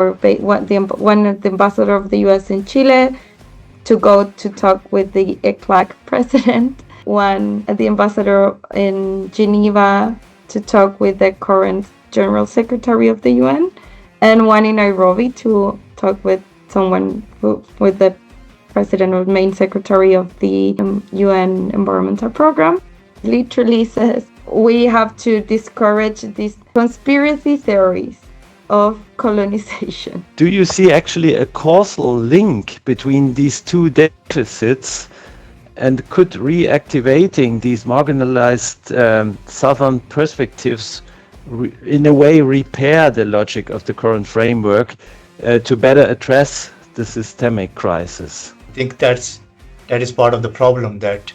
one of the ambassador of the US in Chile to go to talk with the ECLAC president, one the ambassador in Geneva to talk with the current General Secretary of the UN, and one in Nairobi to talk with with the President or main Secretary of the UN Environmental Program. Literally says we have to discourage these conspiracy theories of colonization. Do you see actually a causal link between these two deficits, and could reactivating these marginalized southern perspectives in a way repair the logic of the current framework to better address the systemic crisis? I think that is part of the problem, that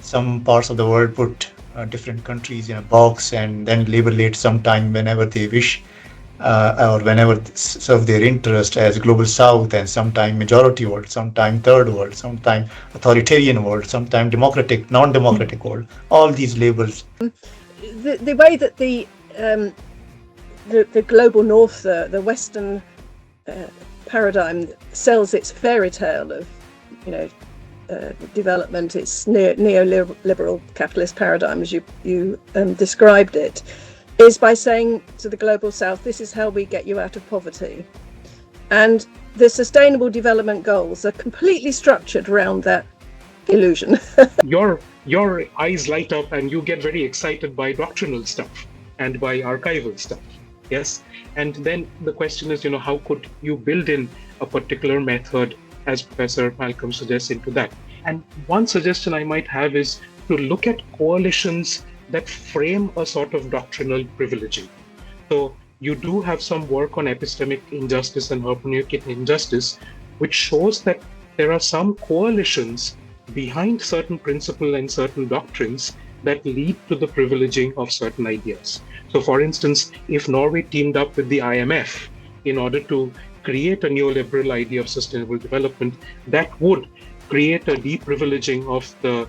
some parts of the world put different countries in a box and then label it sometime whenever they wish, or whenever serve their interest as Global South, and sometime majority world, sometime third world, sometime authoritarian world, sometime democratic, non-democratic world. All these labels. The way that the global north, the Western paradigm sells its fairy tale of, development, its neoliberal capitalist paradigm, as you described it, is by saying to the Global South, this is how we get you out of poverty. And the Sustainable Development Goals are completely structured around that illusion. Your eyes light up and you get very excited by doctrinal stuff and by archival stuff. Yes. And then the question is, how could you build in a particular method, as Professor Malcolm suggests, into that? And one suggestion I might have is to look at coalitions that frame a sort of doctrinal privileging. So you do have some work on epistemic injustice and hermeneutic injustice, which shows that there are some coalitions behind certain principles and certain doctrines that lead to the privileging of certain ideas. So for instance, if Norway teamed up with the IMF in order to create a neoliberal idea of sustainable development, that would create a deprivileging of the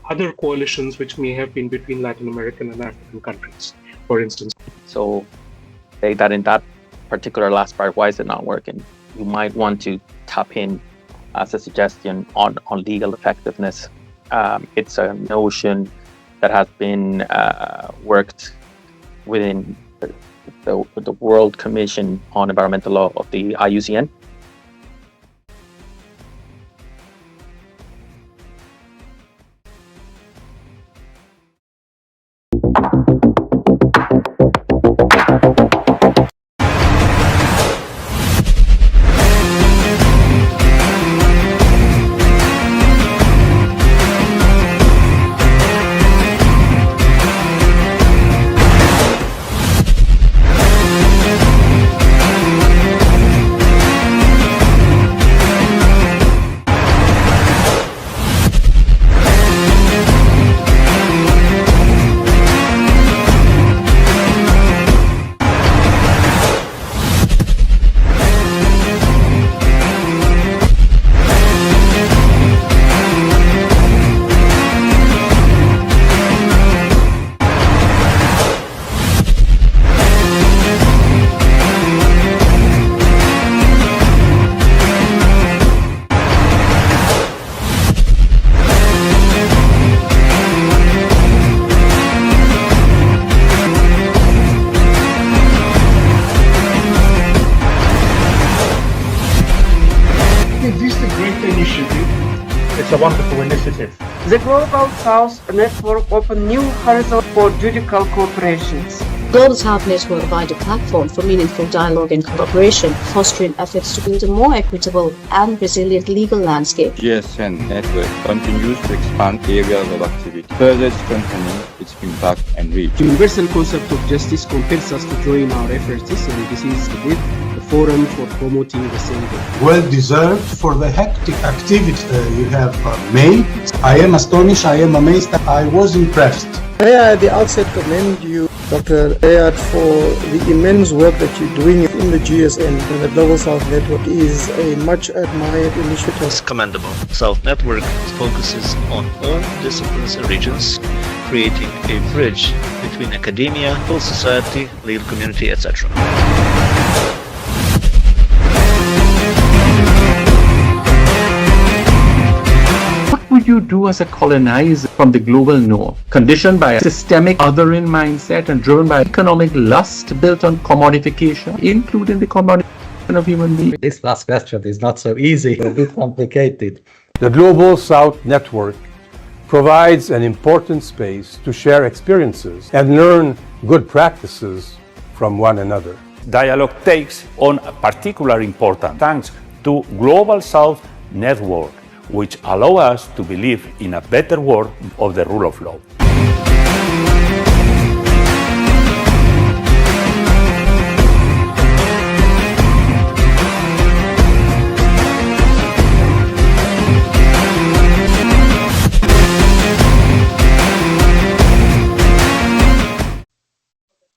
other coalitions which may have been between Latin American and African countries, for instance. So say that in that particular last part, why is it not working? You might want to tap in as a suggestion on legal effectiveness. It's a notion that has been worked within the World Commission on Environmental Law of the IUCN. a wonderful initiative. The Globalsouth opened new horizons for judicial cooperations. Globalsouth Network provide a platform for meaningful dialogue and cooperation, fostering efforts to build a more equitable and resilient legal landscape. GSN Network continues to expand areas of activity, further strengthening its impact and reach. The universal concept of justice compels us to join our efforts, and this is the forum for promoting the same goal. Well deserved for the hectic activity you have made. I am astonished, I am amazed, I was impressed. I at the outset commend you, Dr. Ayad, for the immense work that you're doing in the GSN, and the Global South Network is a much admired initiative. It's commendable. South Network focuses on all disciplines and regions, creating a bridge between academia, civil society, legal community, etc. you do as a colonizer from the global north, conditioned by a systemic othering mindset and driven by economic lust built on commodification, including the commodification of human beings? This last question is not so easy, a bit complicated. The Global South Network provides an important space to share experiences and learn good practices from one another. Dialogue takes on particular importance thanks to Global South Network, which allow us to believe in a better world of the rule of law.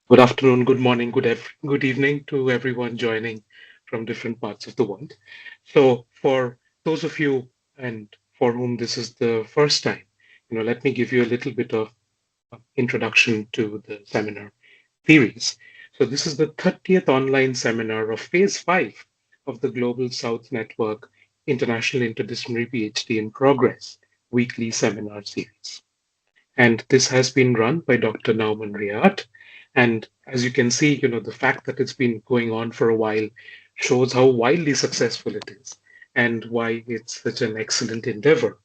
Good afternoon, good morning, good evening to everyone joining from different parts of the world. So for those of you and for whom this is the first time, let me give you a little bit of introduction to the seminar series. So this is the 30th online seminar of phase 5 of the Global South Network International Interdisciplinary PhD in Progress weekly seminar series. And this has been run by Dr. Nauman Riyad. And as you can see, the fact that it's been going on for a while shows how wildly successful it is and why it's such an excellent endeavor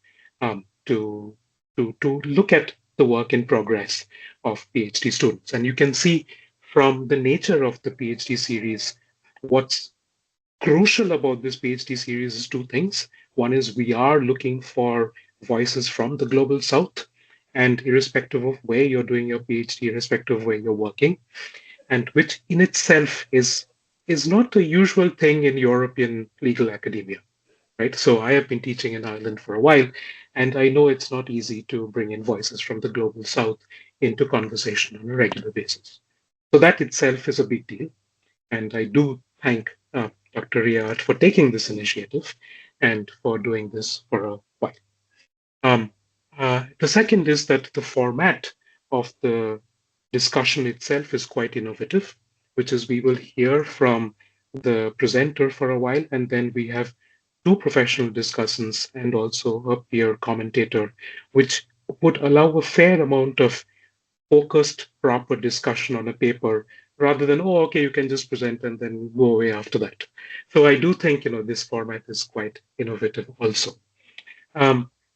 to look at the work in progress of PhD students. And you can see from the nature of the PhD series, what's crucial about this PhD series is two things. One is we are looking for voices from the Global South, and irrespective of where you're doing your PhD, irrespective of where you're working, and which in itself is not a usual thing in European legal academia, right? So I have been teaching in Ireland for a while, and I know it's not easy to bring in voices from the Global South into conversation on a regular basis. So that itself is a big deal, and I do thank Dr. Riyad for taking this initiative and for doing this for a while. The second is that the format of the discussion itself is quite innovative, which is we will hear from the presenter for a while, and then we have two professional discussants and also a peer commentator, which would allow a fair amount of focused, proper discussion on a paper rather than, oh, okay, you can just present and then go away after that. So I do think, this format is quite innovative also.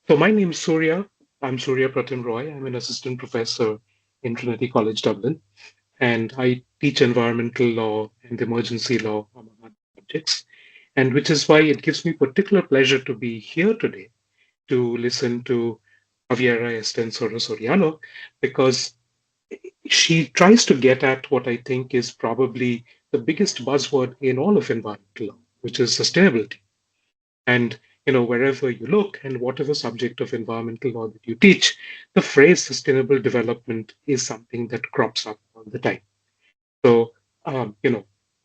So my name is Surya. I'm Surya Pratim Roy. I'm an assistant professor in Trinity College Dublin, and I teach environmental law and emergency law among other subjects, and which is why it gives me particular pleasure to be here today to listen to Javiera Estenssoro Soriano, because she tries to get at what I think is probably the biggest buzzword in all of environmental law, which is sustainability. And wherever you look and whatever subject of environmental law that you teach, the phrase sustainable development is something that crops up all the time. So,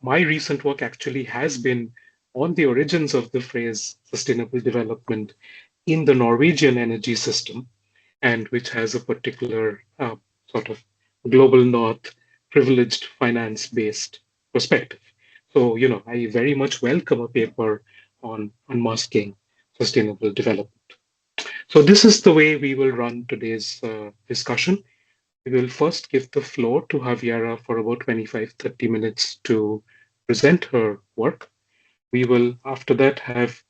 my recent work actually has been on the origins of the phrase sustainable development in the Norwegian energy system, and which has a particular sort of global north privileged finance-based perspective. So, I very much welcome a paper on unmasking sustainable development. So this is the way we will run today's discussion. We will first give the floor to Javiera for about 25-30 minutes to present her work. We will, after that, have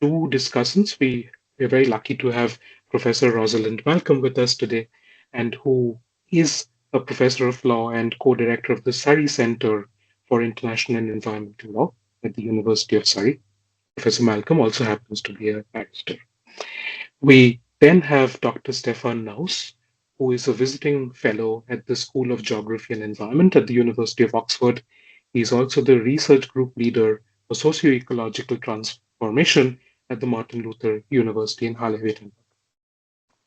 two discussants. We're very lucky to have Professor Rosalind Malcolm with us today, and who is a professor of law and co-director of the Surrey Center for International and Environmental Law at the University of Surrey. Professor Malcolm also happens to be a barrister. We then have Dr. Stefan Knauß, who is a visiting fellow at the School of Geography and Environment at the University of Oxford. He's also the research group leader for socio-ecological transformation at the Martin Luther University in Halle-Wittenberg.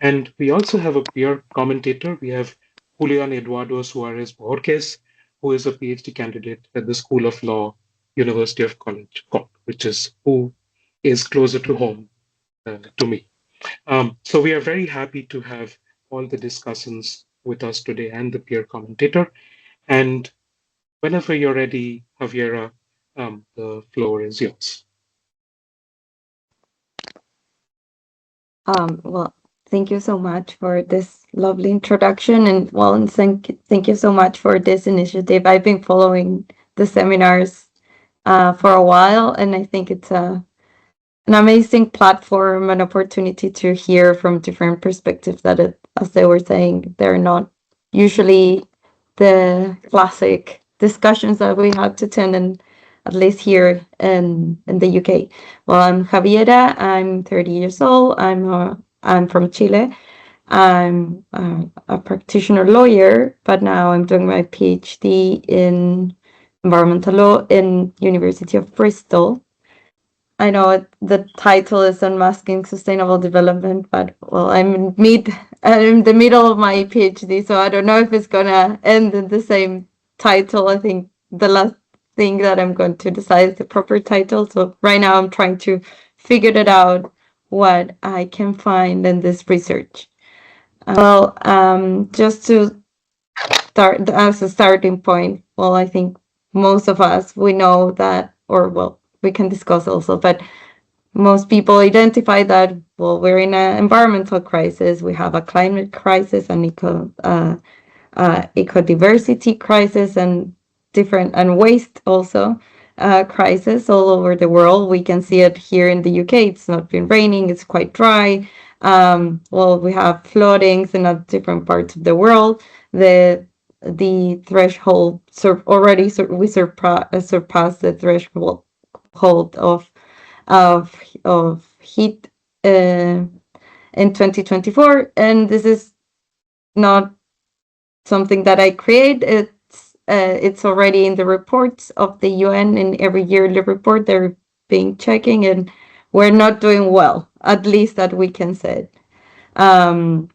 And we also have a peer commentator. We have Julian Eduardo Suarez Bohorquez, who is a PhD candidate at the School of Law, University of College Cork, which is who is closer to home to me. So we are very happy to have all the discussants with us today and the peer commentator. And whenever you're ready, Javiera, the floor is yours. Well, thank you so much for this lovely introduction, and well, and thank you so much for this initiative. I've been following the seminars for a while, and I think it's an amazing platform, an opportunity to hear from different perspectives that, as they were saying, they're not usually the classic discussions that we have to attend, and at least here in the UK. Well, I'm Javiera. I'm 30 years old. I'm from Chile. I'm a practitioner lawyer, but now I'm doing my PhD in environmental law in University of Bristol. I know the title is Unmasking Sustainable Development, but well, I'm in the middle of my PhD, so I don't know if it's gonna end in the same title. I think the last thing that I'm going to decide is the proper title. So right now I'm trying to figure it out what I can find in this research. Well, just to start as a starting point, well, I think most of us, we know that, or well, we can discuss also, but most people identify that, well, we're in an environmental crisis, we have a climate crisis, an ecodiversity crisis, and waste also crisis all over the world. We can see it here in the UK. It's not been raining, it's quite dry. Well, we have floodings in different parts of the world. The threshold we surpassed the threshold of heat in 2024, and this is not something that I create. It's already in the reports of the UN. In every yearly report they're being checking, and we're not doing well, at least that we can say. So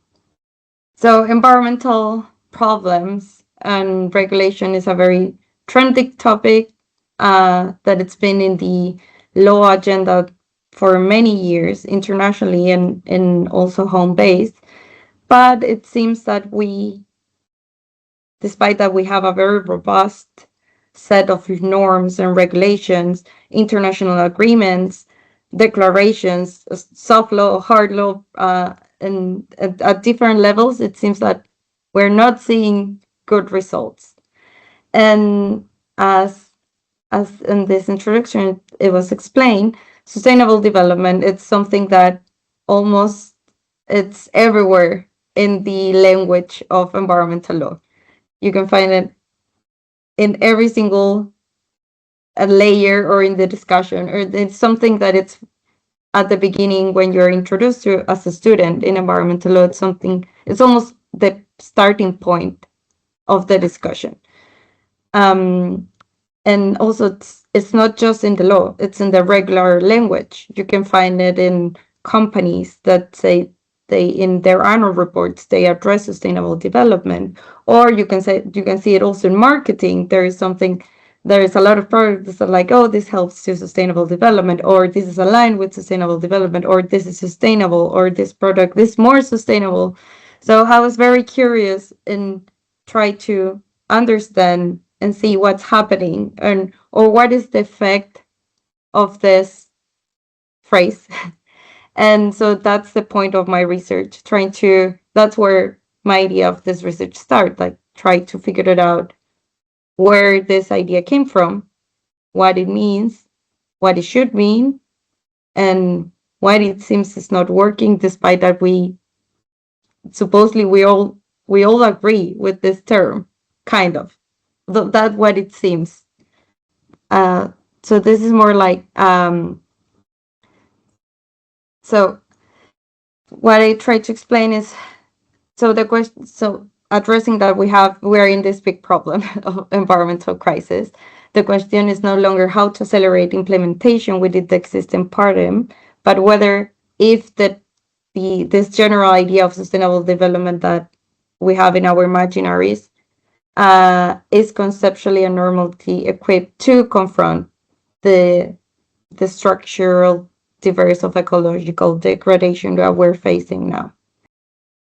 environmental problems and regulation is a very trending topic that it's been in the law agenda for many years internationally and also home-based. But it seems that despite that we have a very robust set of norms and regulations, international agreements, declarations, soft law, hard law, and at different levels, it seems that we're not seeing good results. And as in this introduction it was explained, sustainable development, it's something that it's everywhere in the language of environmental law. You can find it in every single layer or in the discussion, or it's something that it's at the beginning when you're introduced to as a student in environmental law. It's almost the starting point of the discussion. And also it's not just in the law, it's in the regular language. You can find it in companies that say in their annual reports they address sustainable development, or you can see it also in marketing. There is a lot of products that are like, oh, this helps to sustainable development, or this is aligned with sustainable development, or this is sustainable, or this product is more sustainable. So I was very curious and try to understand and see what's happening or what is the effect of this phrase. And so that's the point of my research, that's where my idea of this research started, like try to figure it out, where this idea came from, what it means, what it should mean, and why it seems it's not working, despite that we all agree with this term, kind of. That's what it seems. So this is more like so what I try to explain is addressing that we're in this big problem of environmental crisis. The question is no longer how to accelerate implementation within the existing paradigm, but whether if this general idea of sustainable development that we have in our imaginaries is conceptually and normally equipped to confront the structural diverse of ecological degradation that we're facing now.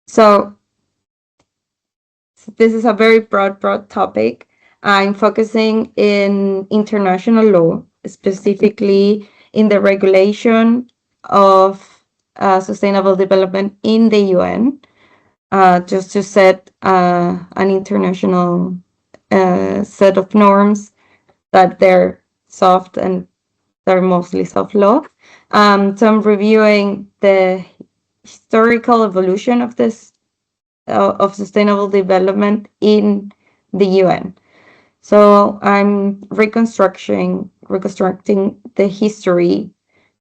So this is a very broad topic. I'm focusing in international law, specifically in the regulation of sustainable development in the UN, just to set an international set of norms that they're soft and they're mostly soft law. So I'm reviewing the historical evolution of this of sustainable development in the UN. So I'm reconstructing the history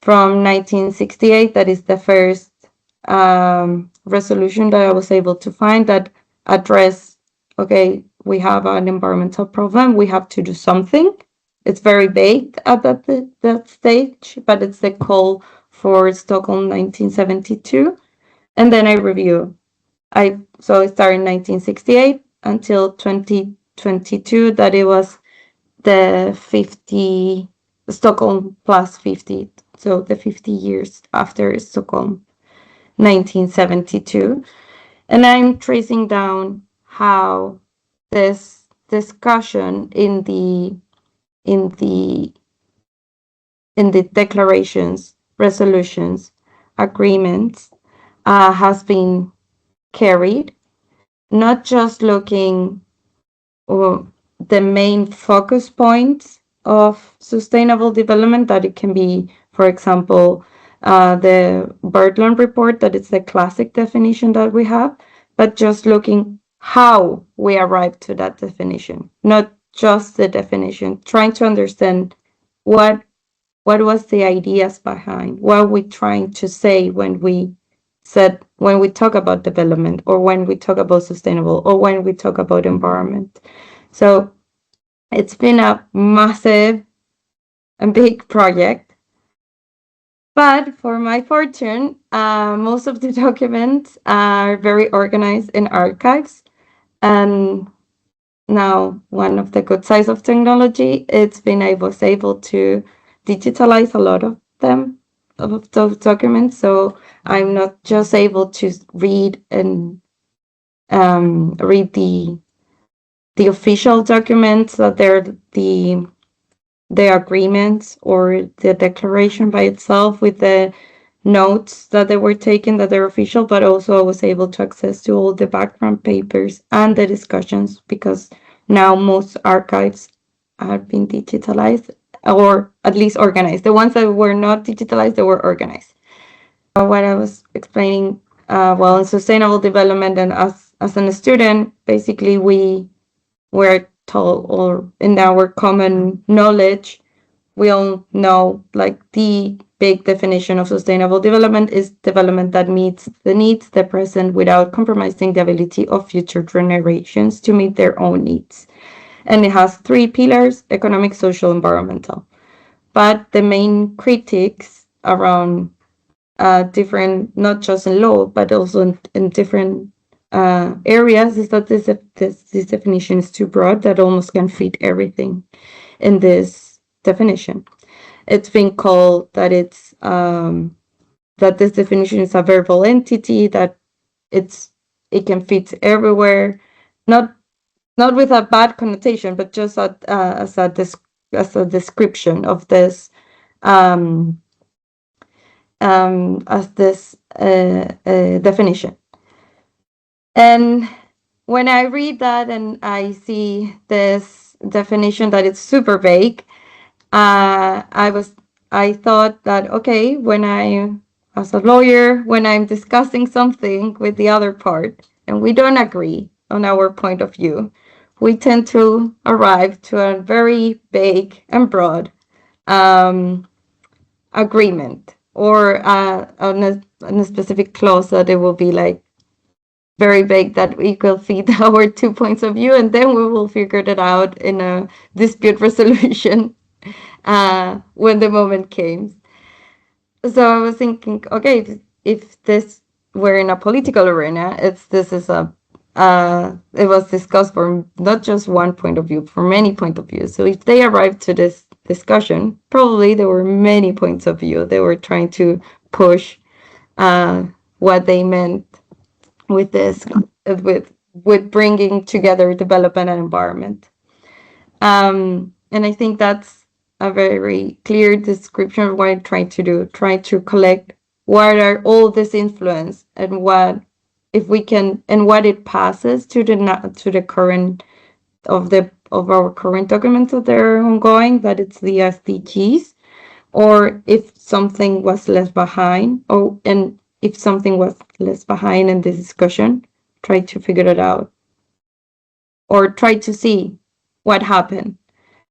from 1968. That is the first resolution that I was able to find that address, okay, we have an environmental problem, we have to do something. It's very vague at that stage, but it's the call for Stockholm 1972. And then I review. So it started in 1968 until 2022, that it was the 50, Stockholm plus 50, so the 50 years after Stockholm 1972. And I'm tracing down how this discussion in the declarations, resolutions, agreements has been carried, not just looking the main focus points of sustainable development, that it can be, for example, the Birdland report, that it's the classic definition that we have, but just looking how we arrived to that definition, not just the definition, trying to understand what was the ideas behind, what we're trying to say when we talk about development, or when we talk about sustainable, or when we talk about environment. So it's been a massive and big project, but for my fortune, most of the documents are very organized in archives. And now, one of the good sides of technology, I was able to digitalize a lot of them, of those documents. So I'm not just able to read the official documents, that they're the agreements or the declaration by itself with the notes that they were taken, that they're official, but also I was able to access to all the background papers and the discussions, because now most archives have been digitalized, or at least organized. The ones that were not digitalized, they were organized. What I was explaining, in sustainable development, and as a student, basically we were told, or in our common knowledge, we all know, like, the big definition of sustainable development is development that meets the needs the present without compromising the ability of future generations to meet their own needs. And it has 3 pillars: economic, social, environmental. But the main critiques around different, not just in law, but also in different areas, is that this definition is too broad, that almost can fit everything in this definition. It's been called that it's that this definition is a verbal entity, that it can fit everywhere, not with a bad connotation, but just as a description of this as this definition. And when I read that and I see this definition that it's super vague, I thought that, okay, as a lawyer, when I'm discussing something with the other part and we don't agree on our point of view, we tend to arrive to a very vague and broad agreement, or on a specific clause that it will be like very vague, that we will feed our 2 points of view, and then we will figure it out in a dispute resolution when the moment came. So I was thinking, okay, if this were in a political arena, it was discussed from not just one point of view, from many point of view. So if they arrived to this discussion, probably there were many points of view. They were trying to push what they meant with this, with bringing together development and environment. And I think that's a very clear description of what I'm trying to do, trying to collect what are all this influence, and what if we can, and what it passes to the current of our current documents that are ongoing, that it's the SDGs, or if something was left behind, and if something was left behind in this discussion, try to figure it out, or try to see what happened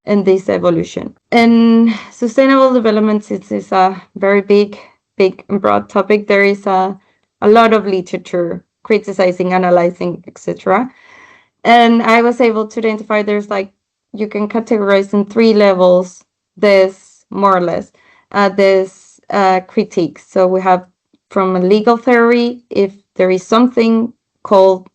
in this evolution. And sustainable development, since it's a very big and broad topic, there is a lot of literature criticizing, analyzing, etc. And I was able to identify there's you can categorize in 3 levels this, more or less, this critique. So we have from a legal theory, if there is something called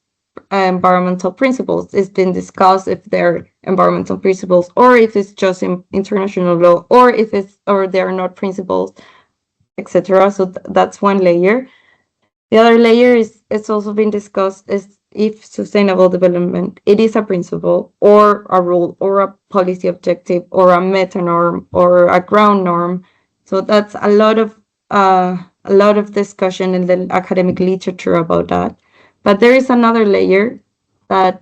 environmental principles, it's been discussed if they're environmental principles, or if it's just in international law, or if they're not principles, etc. So that's one layer. The other layer is, it's also been discussed, is if sustainable development, it is a principle or a rule or a policy objective or a meta norm or a ground norm. So that's a lot of discussion in the academic literature about that. But there is another layer that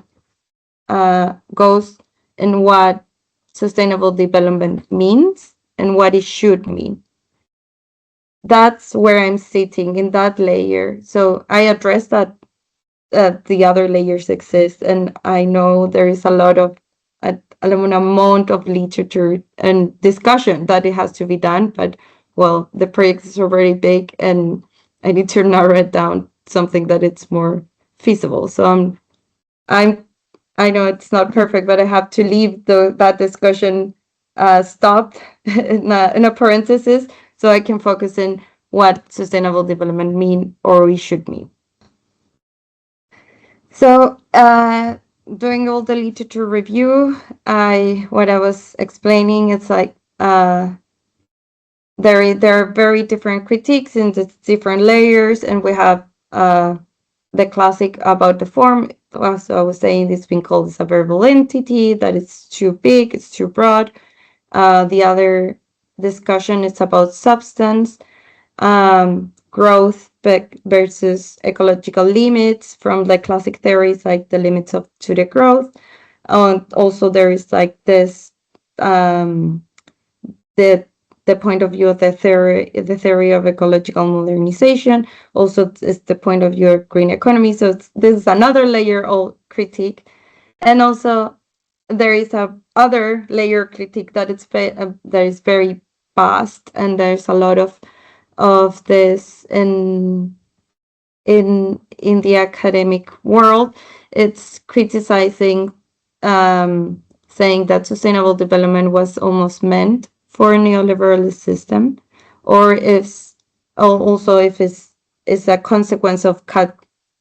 goes in what sustainable development means and what it should mean. That's where I'm sitting, in that layer. So I address that the other layers exist, and I know there is an amount of literature and discussion that it has to be done, but well, the project is already big and I need to narrow it down something that it's more feasible. So I know it's not perfect, but I have to leave that discussion stopped in a parenthesis, so I can focus in what sustainable development mean, or we should mean. So doing all the literature review, what I was explaining, it's like there are very different critiques in the different layers, and we have the classic about the form. So I was saying it's been called as a verbal entity, that it's too big, it's too broad. The other discussion is about substance, growth versus ecological limits from the classic theories, like the limits to the growth. Also, there is like this the point of view of the theory of ecological modernization. Also, it's the point of view of green economy. So this is another layer of critique, and also there is a other layer critique that is very vast, and there's a lot of this in the academic world. It's criticizing, saying that sustainable development was almost meant for a neoliberal system, or if it's a consequence of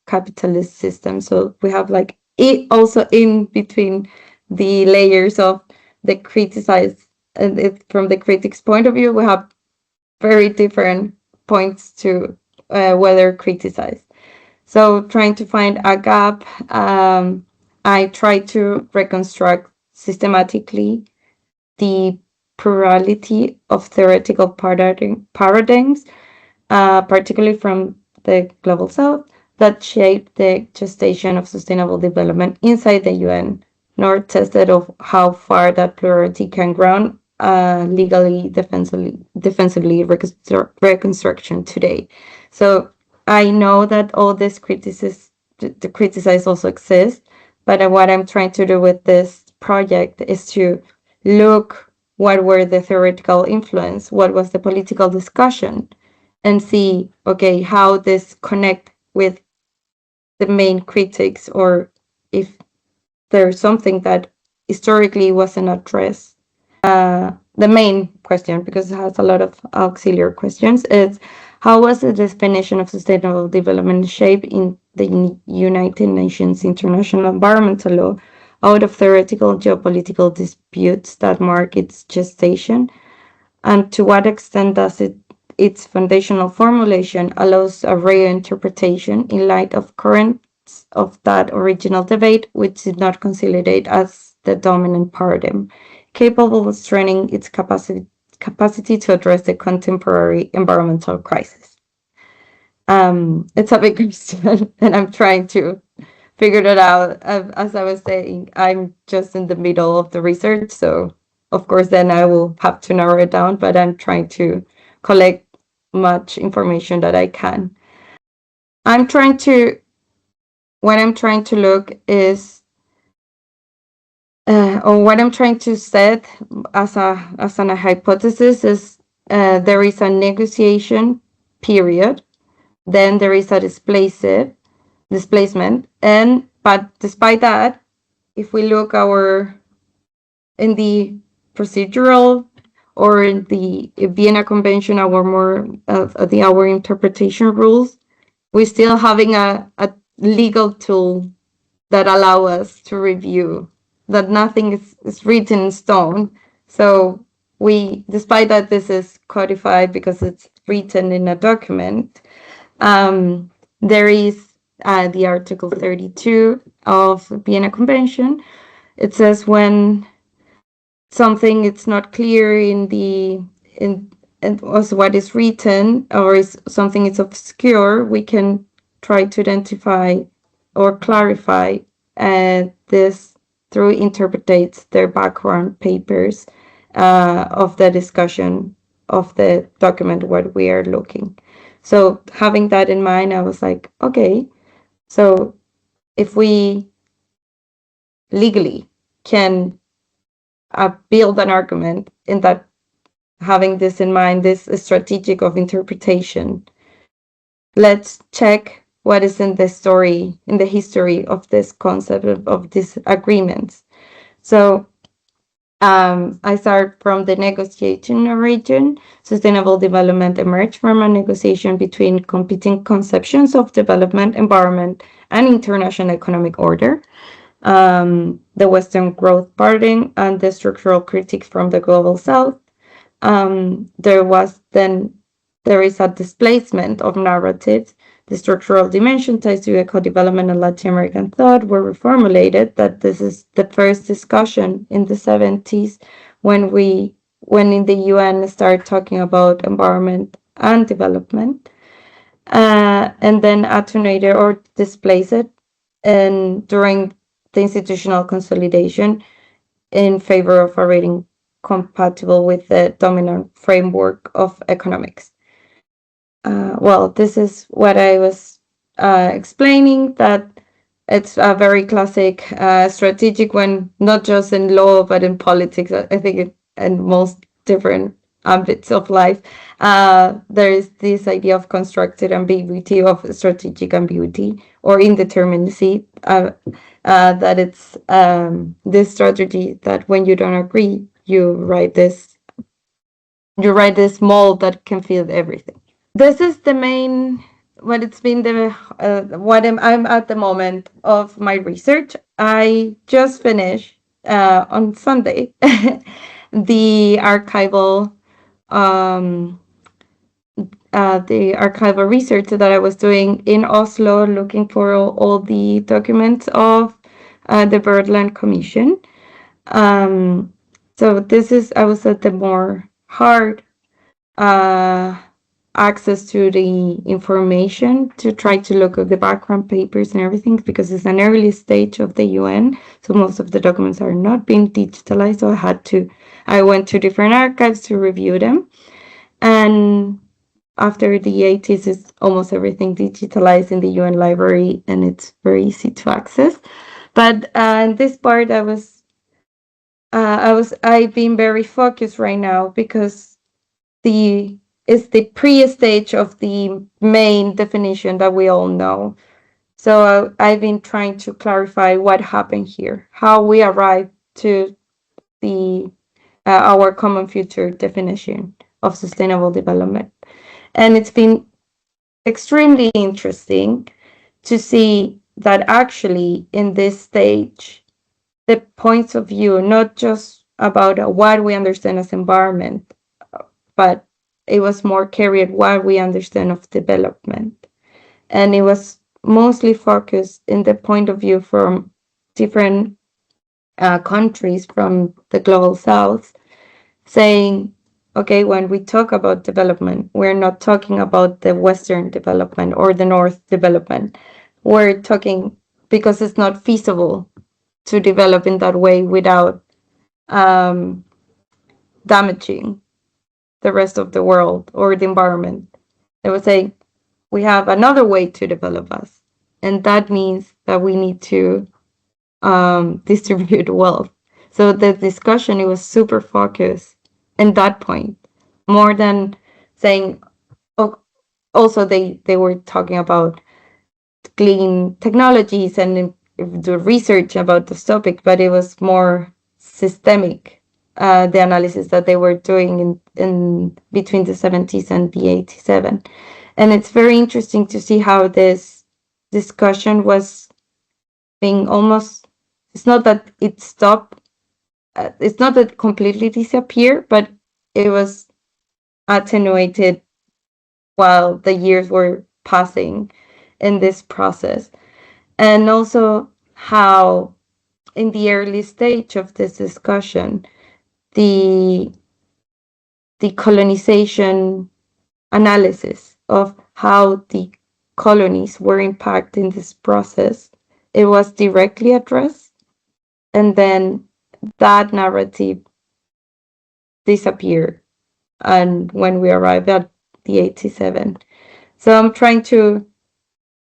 capitalist system. So we have like it also in between the layers of the criticize, and from the critic's point of view, we have very different points to whether criticize. So trying to find a gap, I try to reconstruct systematically the plurality of theoretical paradigms, particularly from the Global South, that shaped the gestation of sustainable development inside the UN, nor tested of how far that plurality can ground legally, defensively reconstruction today. So I know that all this the criticize also exists, but what I'm trying to do with this project is to look what were the theoretical influence, what was the political discussion, and see, okay, how this connect with the main critics, or if there's something that historically wasn't addressed. The main question, because it has a lot of auxiliary questions, is how was the definition of sustainable development shaped in the United Nations International Environmental Law out of theoretical geopolitical disputes that mark its gestation, and to what extent does its foundational formulation allows a reinterpretation in light of currents of that original debate, which did not consolidate as the dominant paradigm, capable of strengthening its capacity to address the contemporary environmental crisis. It's a big question, and I'm trying to figure it out. As I was saying, I'm just in the middle of the research, so of course then I will have to narrow it down, but I'm trying to collect much information that I can. What I'm trying to look is, or what I'm trying to set as a hypothesis is, there is a negotiation period, then there is a displacement, but despite that, if we look in the procedural or in the Vienna Convention, our interpretation rules, we're still having a legal tool that allow us to review, that nothing is written in stone. So despite that this is codified because it's written in a document, there is the Article 32 of Vienna Convention. It says when something it's not clear in also what is written, or is something is obscure, we can try to identify or clarify this through interpretates their background papers of the discussion of the document what we are looking. So having that in mind, I was like, okay, so if we legally can build an argument in that, having this in mind, this is strategic of interpretation, let's check what is in the story, in the history of this concept of these agreements. So I start from the negotiation origin. Sustainable development emerged from a negotiation between competing conceptions of development, environment, and international economic order. The Western growth paradigm and the structural critiques from the Global South. There is a displacement of narratives. The structural dimension ties to eco-development and Latin American thought were reformulated. That this is the first discussion in the 70s when in the UN started talking about environment and development, and then attenuated or displaced, and during the institutional consolidation in favor of a rating compatible with the dominant framework of economics. Well, this is what I was explaining, that it's a very classic strategic one, not just in law, but in politics. I think in most different ambits of life, there is this idea of constructed ambiguity, of strategic ambiguity or indeterminacy, that it's this strategy that when you don't agree, you write this mold that can fill everything. This is the main, what it's been what I'm at the moment of my research. I just finished on Sunday the archival research that I was doing in Oslo, looking for all the documents of the Birdland Commission. So I was at the more hard access to the information to try to look at the background papers and everything, because it's an early stage of the UN, so most of the documents are not being digitalized. So I went to different archives to review them, and after the 80s, it's almost everything digitalized in the UN library, and it's very easy to access. But in this part, I've been very focused right now, because it's the pre-stage of the main definition that we all know. So I've been trying to clarify what happened here, how we arrived to our common future definition of sustainable development. And it's been extremely interesting to see that actually in this stage, the points of view, not just about what we understand as environment, but it was more carried what we understand of development. And it was mostly focused in the point of view from different countries from the Global South, saying, okay, when we talk about development, we're not talking about the Western development or the North development. We're talking because it's not feasible to develop in that way without damaging the rest of the world or the environment. They would say, we have another way to develop us. And that means that we need to distribute wealth. So the discussion, it was super focused in that point, more than saying, oh, also they were talking about clean technologies and the research about this topic, but it was more systemic, the analysis that they were doing in between the 70s and the 87. And it's very interesting to see how this discussion was being almost, it's not that it stopped, it's not that it completely disappeared, but it was attenuated while the years were passing in this process. And also how in the early stage of this discussion, the colonization analysis of how the colonies were impacted in this process, it was directly addressed, and then that narrative disappeared, and when we arrived at the 87. So I'm trying to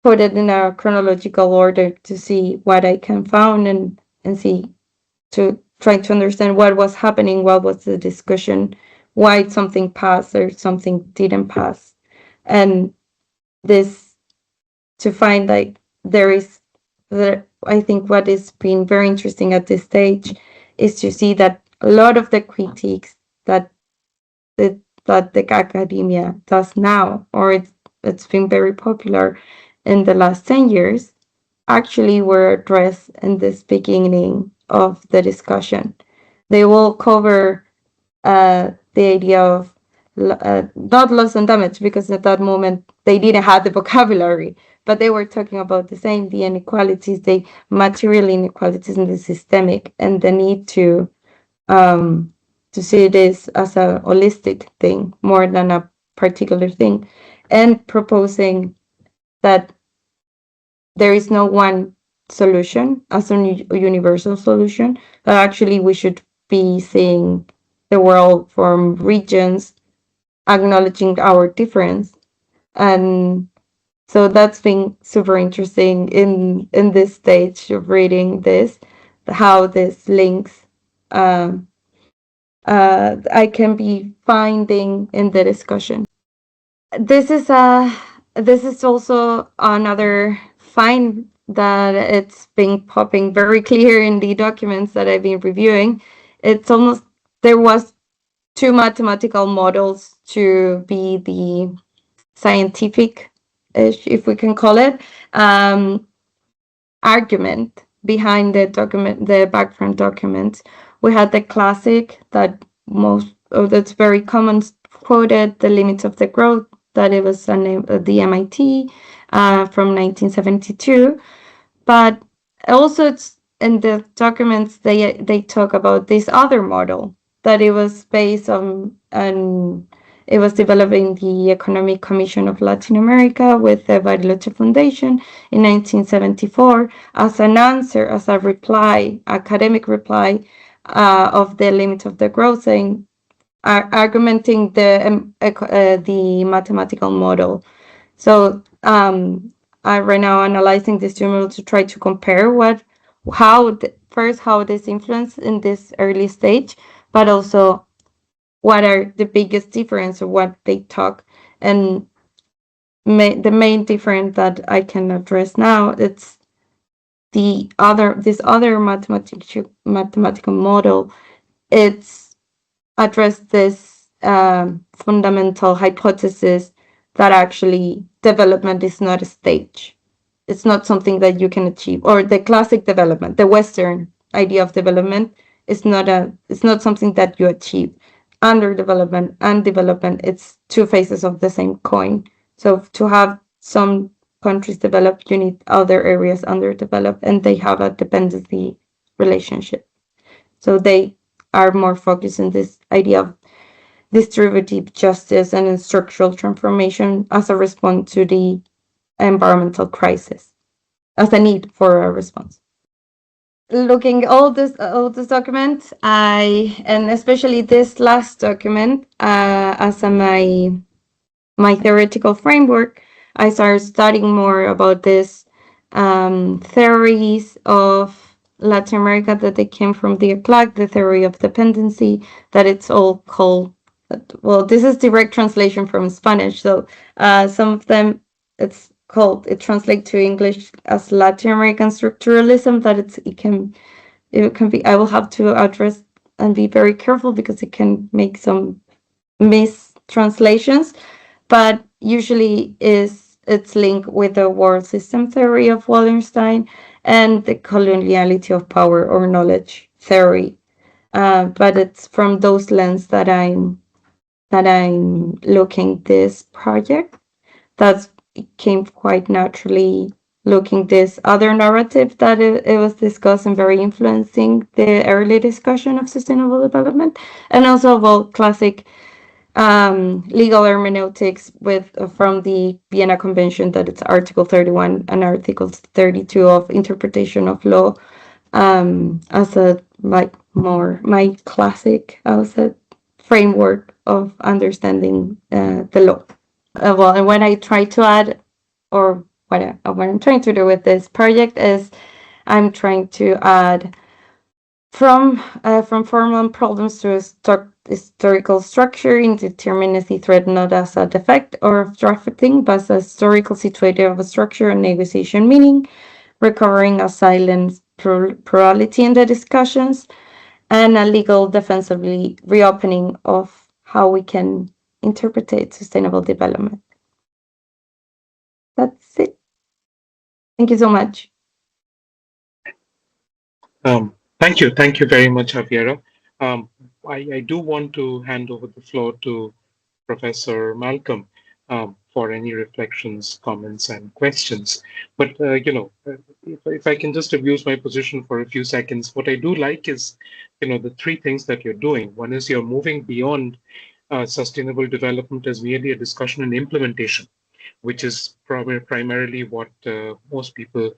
put it in a chronological order to see what I can find and see, to try to understand what was happening, what was the discussion, why something passed or something didn't pass. And this, to find like I think what is been very interesting at this stage is to see that a lot of the critiques that the academia does now, or it's been very popular in the last 10 years, actually were addressed in this beginning of the discussion. They will cover the idea of not loss and damage, because at that moment they didn't have the vocabulary, but they were talking about the same, the inequalities, the material inequalities and the systemic, and the need to see this as a holistic thing more than a particular thing, and proposing that there is no one solution as a universal solution, but actually we should be seeing the world from regions, acknowledging our difference. And so that's been super interesting in this stage of reading this, how this links I can be finding in the discussion. This is also another find that it's been popping very clear in the documents that I've been reviewing. It's almost, there was two mathematical models to be the scientific, if we can call it, argument behind the document, the background documents. We had the classic that's very common quoted, the limits of the growth, that it was the MIT from 1972. But also it's in the documents they talk about this other model that it was based on, and it was developed in the Economic Commission of Latin America with the Bariloche Foundation in 1974 as an answer, as a reply, academic reply of the limit of the growth, saying, argumenting the mathematical model. So I'm right now analyzing this model to try to compare how this influenced in this early stage, but also what are the biggest difference of what they talk. And the main difference that I can address now, it's this other mathematical model. It's addressed this fundamental hypothesis that actually development is not a stage. It's not something that you can achieve, or the classic development, the Western idea of development is it's not something that you achieve. Underdevelopment and development, it's two faces of the same coin. So to have some countries develop, you need other areas underdeveloped, and they have a dependency relationship. So they are more focused on this idea of distributive justice and structural transformation as a response to the environmental crisis, as a need for a response. Looking all this document, and especially this last document, as my theoretical framework, I started studying more about this theories of Latin America, that they came from the ECLAC, the theory of dependency, that it's all called, well, this is direct translation from Spanish, so some of them it translates to English as Latin American structuralism, that it can be, I will have to address and be very careful because it can make some mistranslations, but usually it's linked with the world system theory of Wallenstein and the coloniality of power or knowledge theory. But it's from those lens that I'm looking this project. It came quite naturally, looking this other narrative that it was discussed and very influencing the early discussion of sustainable development, and also about classic legal hermeneutics from the Vienna Convention, that it's Article 31 and Article 32 of interpretation of law, as a my classic, I would say, framework of understanding the law. And when I try to add, or what I'm trying to do with this project is, I'm trying to add from formal problems to historical structure, indeterminacy threat not as a defect or of drafting, but as a historical situation of a structure and negotiation meaning, recovering a silent plurality in the discussions, and a legal defensively reopening of how we can interpret sustainable development. That's it. Thank you so much. Thank you very much, Javiera. I do want to hand over the floor to Professor Malcolm for any reflections, comments, and questions. But if I can just abuse my position for a few seconds, what I do like is, the three things that you're doing. One is you're moving beyond sustainable development as merely a discussion and implementation, which is primarily what most people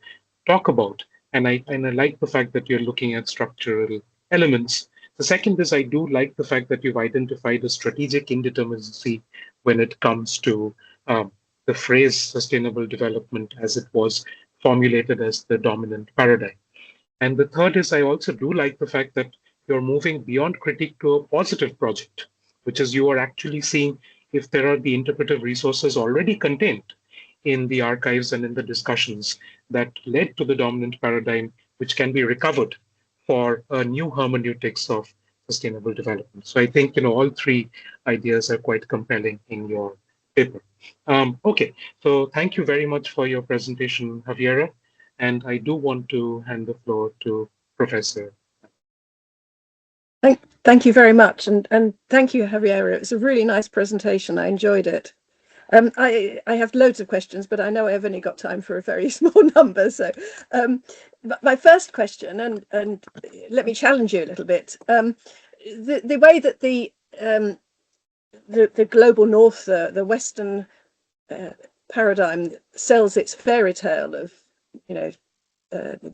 talk about. And I like the fact that you're looking at structural elements. The second is, I do like the fact that you've identified a strategic indeterminacy when it comes to the phrase sustainable development as it was formulated as the dominant paradigm. And the third is, I also do like the fact that you're moving beyond critique to a positive project, which is you are actually seeing if there are the interpretive resources already contained in the archives and in the discussions that led to the dominant paradigm, which can be recovered for a new hermeneutics of sustainable development. So I think, all three ideas are quite compelling in your paper. Okay, so thank you very much for your presentation, Javiera. And I do want to hand the floor to Professor. Thank you very much. And thank you, Javiera. It was a really nice presentation. I enjoyed it. I have loads of questions, but I know I've only got time for a very small number. So my first question, and let me challenge you a little bit. The way that the global north, the Western paradigm sells its fairy tale of,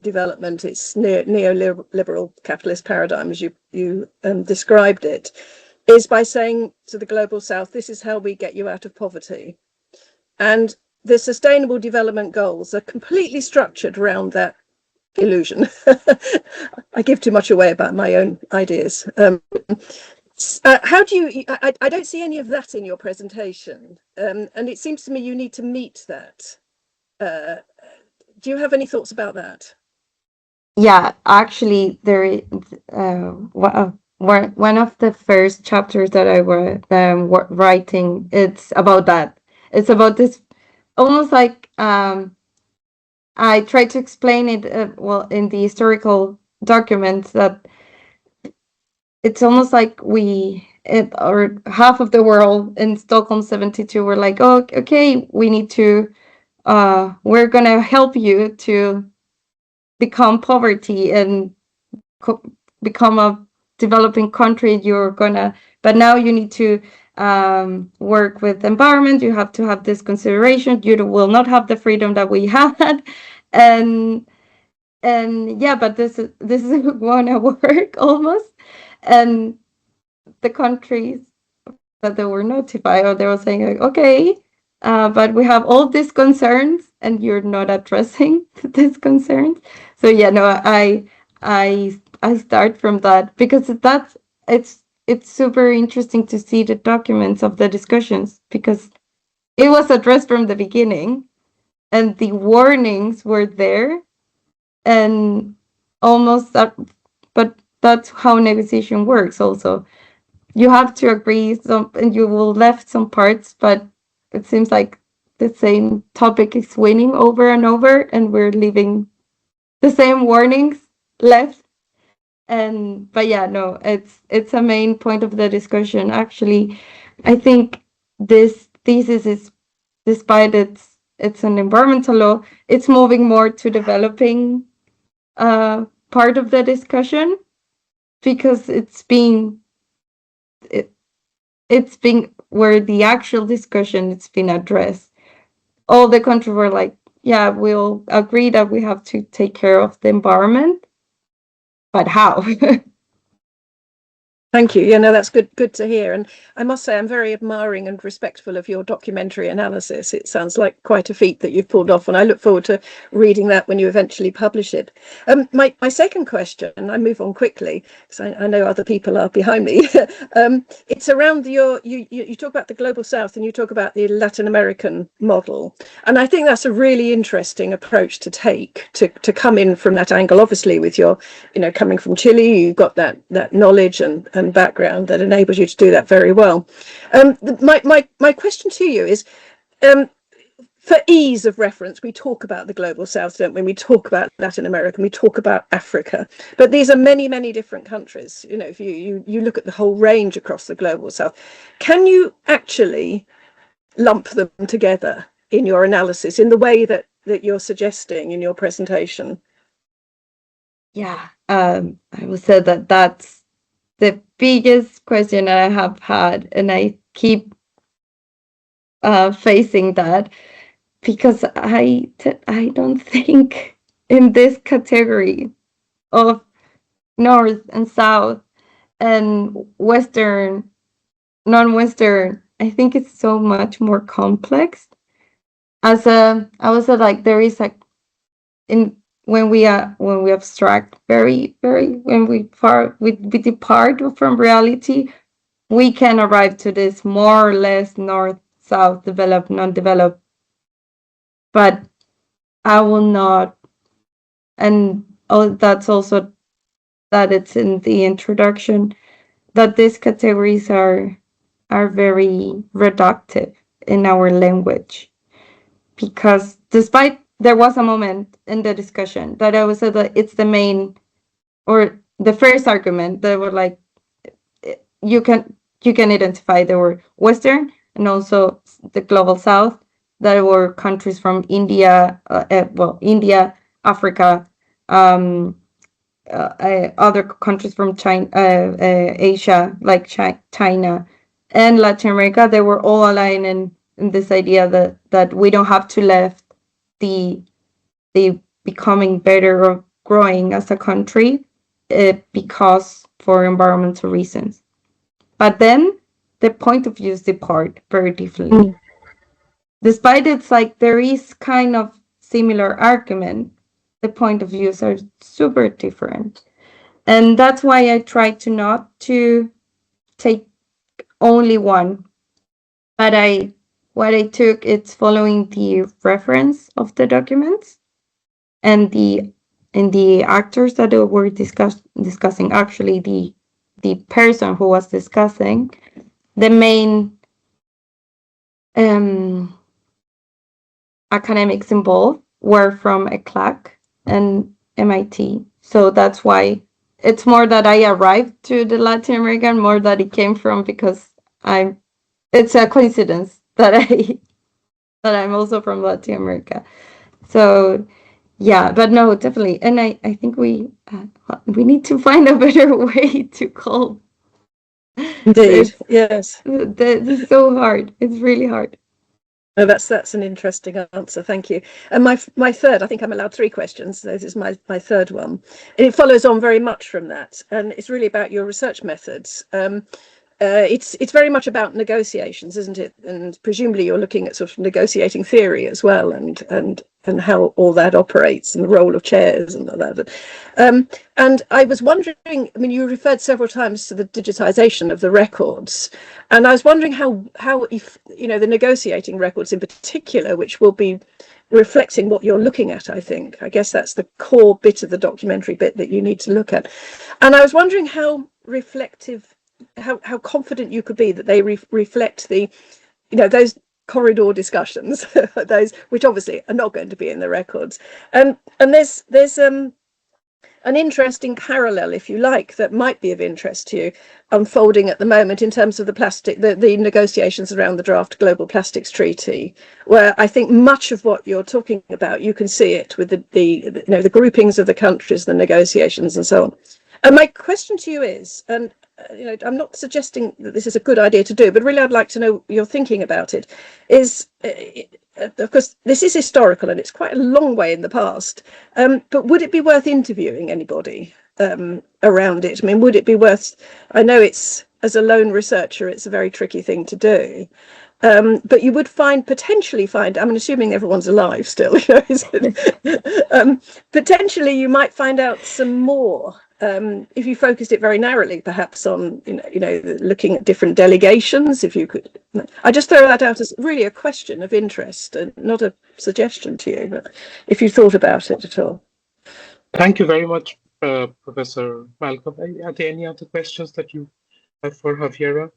development, its neoliberal capitalist paradigm, as you described it, is by saying to the global south, this is how we get you out of poverty. And the Sustainable Development Goals are completely structured around that illusion. I give too much away about my own ideas. How do you, I don't see any of that in your presentation. And it seems to me you need to meet that. Do you have any thoughts about that? Yeah, actually, there one of the first chapters that I was writing, it's about that. It's about this, almost like I try to explain it in the historical documents, that it's almost like or half of the world in Stockholm 72 were like, oh, okay, we need to, we're gonna help you to become poverty and become a developing country, but now you need to work with environment. You have to have this consideration. You will not have the freedom that we had, and yeah, but this is wanna work almost, and the countries that they were notified, or they were saying like, okay, but we have all these concerns, and you're not addressing these concerns. So yeah, no, I start from that because it's super interesting to see the documents of the discussions, because it was addressed from the beginning, and the warnings were there, and almost that. But that's how negotiation works. Also, you have to agree and you will left some parts, but it seems like the same topic is winning over and over, and we're leaving the same warnings left. But yeah, no, it's a main point of the discussion. Actually, I think this thesis is, despite it's an environmental law, it's moving more to developing part of the discussion, because it's being where the actual discussion it's been addressed. All the countries were like, yeah, we'll agree that we have to take care of the environment, but how? Thank you. Yeah, no, that's good to hear. And I must say, I'm very admiring and respectful of your documentary analysis. It sounds like quite a feat that you've pulled off, and I look forward to reading that when you eventually publish it. My second question, and I move on quickly because I know other people are behind me. It's around you talk about the Global South, and you talk about the Latin American model. And I think that's a really interesting approach to take, to come in from that angle. Obviously, with your, coming from Chile, you've got that knowledge and background that enables you to do that very well. My question to you is, for ease of reference, we talk about the Global South, don't we? We talk about Latin America, we talk about Africa, but these are many, many different countries. If you look at the whole range across the Global South, can you actually lump them together in your analysis in the way that you're suggesting in your presentation? Yeah, I would say that's the biggest question I have had, and I keep facing that, because I don't think in this category of North and South and Western, non-Western, I think it's so much more complex. I would say, like, there is when we abstract very, very, when we depart from reality, we can arrive to this more or less north-south, developed, non-developed. But I will not, and that's also that it's in the introduction, that these categories are very reductive in our language, because despite there was a moment in the discussion that I would say that it's the main, or the first argument, that were like, you can identify there were Western and also the Global South, that were countries from India, India, Africa, other countries from China, Asia, like China, and Latin America. They were all aligned in this idea that we don't have to left the becoming better or growing as a country because for environmental reasons. But then the point of views depart very differently. Despite it's like there is kind of similar argument, the point of views are super different. And that's why I try to not to take only one. But what I took, it's following the reference of the documents and the actors that were discussing, actually the person who was discussing, the main academics involved were from ECLAC and MIT. So that's why it's more that I arrived to the Latin American more that it came from, because it's a coincidence that I'm also from Latin America. So Yeah, but no, definitely. And I think we need to find a better way to call. Indeed, yes. This is so hard. It's really hard. No, that's an interesting answer. Thank you. And my third, I think I'm allowed 3 questions. So this is my third one. And it follows on very much from that. And it's really about your research methods. It's very much about negotiations, isn't it? And presumably you're looking at sort of negotiating theory as well, and how all that operates, and the role of chairs and all that. And I was wondering, I mean, you referred several times to the digitization of the records, and I was wondering how if, you know, the negotiating records in particular, which will be reflecting what you're looking at, I guess that's the core bit of the documentary bit that you need to look at. And I was wondering how reflective, how confident you could be that they reflect the, you know, those corridor discussions, those which obviously are not going to be in the records. And there's an interesting parallel, if you like, that might be of interest to you unfolding at the moment in terms of the negotiations around the draft Global Plastics Treaty, where I think much of what you're talking about, you can see it with the groupings of the countries, the negotiations and so on. And my question to you is, and you know, I'm not suggesting that this is a good idea to do, but really I'd like to know your thinking about it, is, of course, this is historical and it's quite a long way in the past, but would it be worth interviewing anybody around it? I mean, would it be worth, I know it's, as a lone researcher, it's a very tricky thing to do, but you would potentially find, I'm assuming everyone's alive still, you know, potentially you might find out some more. If you focused it very narrowly, perhaps on, you know, looking at different delegations, if you could, I just throw that out as really a question of interest and not a suggestion to you, but if you thought about it at all. Thank you very much, Professor Malcolm. Are there any other questions that you have for Javiera?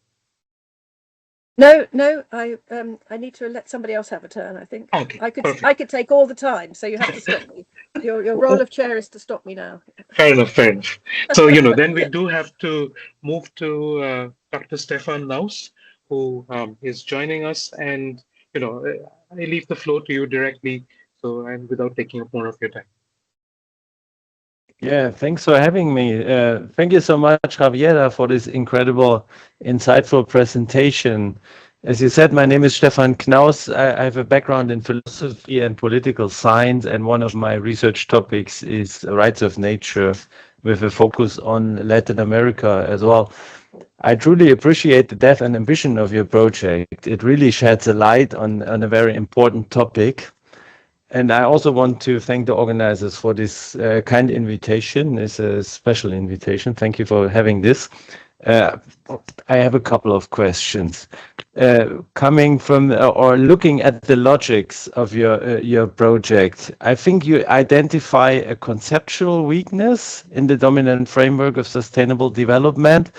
No, I need to let somebody else have a turn, I think. Okay, I could take all the time, so you have to stop me. Your role of chair is to stop me now. Fair enough. So, you know, then we do have to move to Dr. Stefan Knauß, who is joining us, and, you know, I leave the floor to you directly, so, and without taking up more of your time. Yeah, thanks for having me. Thank you so much, Javiera, for this incredible, insightful presentation. As you said, my name is Stefan Knauß. I have a background in philosophy and political science, and one of my research topics is rights of nature, with a focus on Latin America as well. I truly appreciate the depth and ambition of your project. It really sheds a light on a very important topic. And I also want to thank the organizers for this kind invitation. It's a special invitation. Thank you for having this. I have a couple of questions. Coming from or looking at the logics of your project, I think you identify a conceptual weakness in the dominant framework of sustainable development,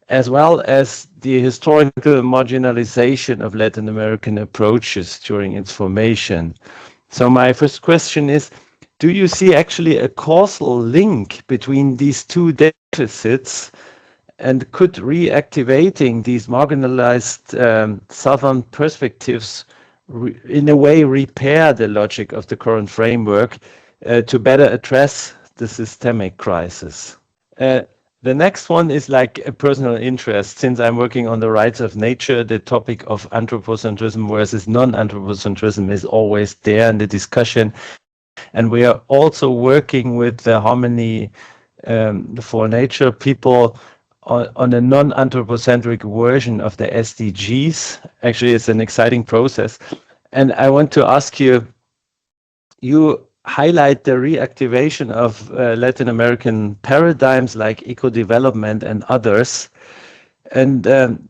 as well as the historical marginalization of Latin American approaches during its formation. So my first question is, do you see actually a causal link between these two deficits, and could reactivating these marginalized southern perspectives in a way repair the logic of the current framework to better address the systemic crisis? The next one is like a personal interest. Since I'm working on the rights of nature, the topic of anthropocentrism versus non-anthropocentrism is always there in the discussion. And we are also working with the Harmony for Nature people on a non-anthropocentric version of the SDGs. Actually, it's an exciting process. And I want to ask you, you highlight the reactivation of Latin American paradigms like eco-development and others. And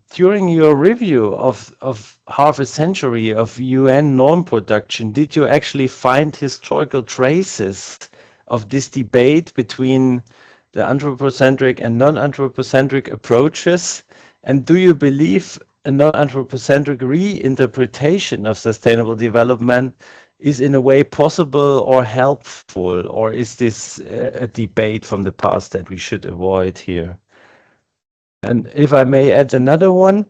during your review of half a century of UN norm production, did you actually find historical traces of this debate between the anthropocentric and non-anthropocentric approaches? And do you believe a non-anthropocentric reinterpretation of sustainable development is in a way possible or helpful, or is this a debate from the past that we should avoid here? And if I may add another one,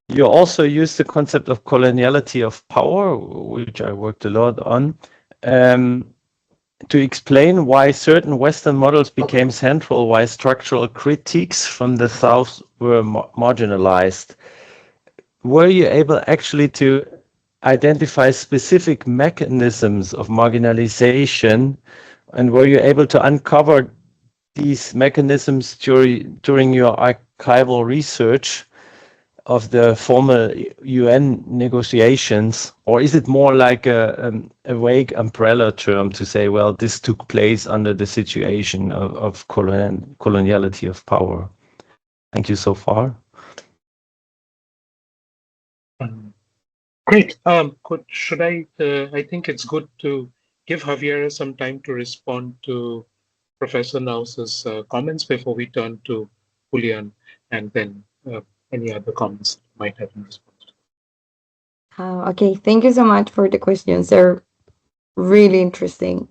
you also use the concept of coloniality of power, which I worked a lot on. to explain why certain Western models became central, why structural critiques from the South were marginalized. Were you able actually to identify specific mechanisms of marginalization, and were you able to uncover these mechanisms during your archival research of the formal UN negotiations, or is it more like a vague umbrella term to say, well, this took place under the situation of coloniality of power? Thank you so far. Great. Should I? I think it's good to give Javiera some time to respond to Professor Knauß's comments before we turn to Julian, and then any other comments you might have in response. Okay, thank you so much for the questions. They're really interesting.